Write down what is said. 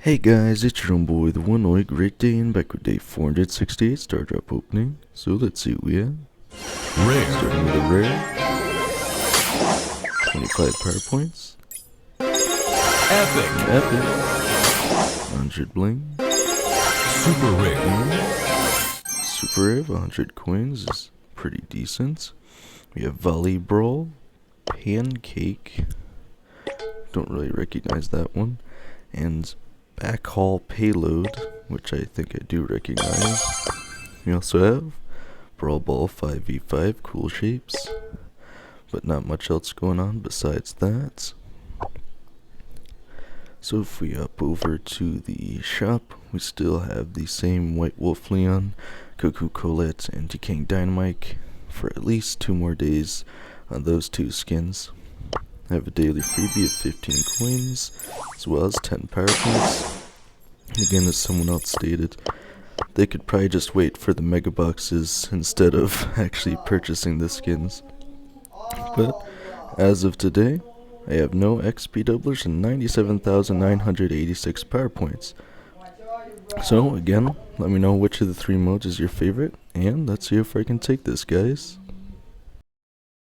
Hey guys, it's your own boy, the one only great day, and back with day 468 Star Drop opening. So let's see what we have. Rare. Starting with a rare. 25 power points. Epic. Epic. 100 bling. Super rare. Super rare of 100 coins is pretty decent. We have Volley Brawl. Pancake. Don't really recognize that one. And Backhaul Payload, which I think I do recognize. We also have Brawl Ball 5v5, cool shapes, but not much else going on besides that. So if we up over to the shop, we still have the same White Wolf Leon, Cuckoo Colette, and Decaying Dynamite for at least 2 more days on those 2 skins. I have a daily freebie of 15 coins, as well as 10 power points. And again, as someone else stated, they could probably just wait for the mega boxes instead of actually purchasing the skins. But as of today, I have no XP doublers and 97,986 power points. So again, let me know which of the 3 modes is your favorite, and let's see if I can take this, guys.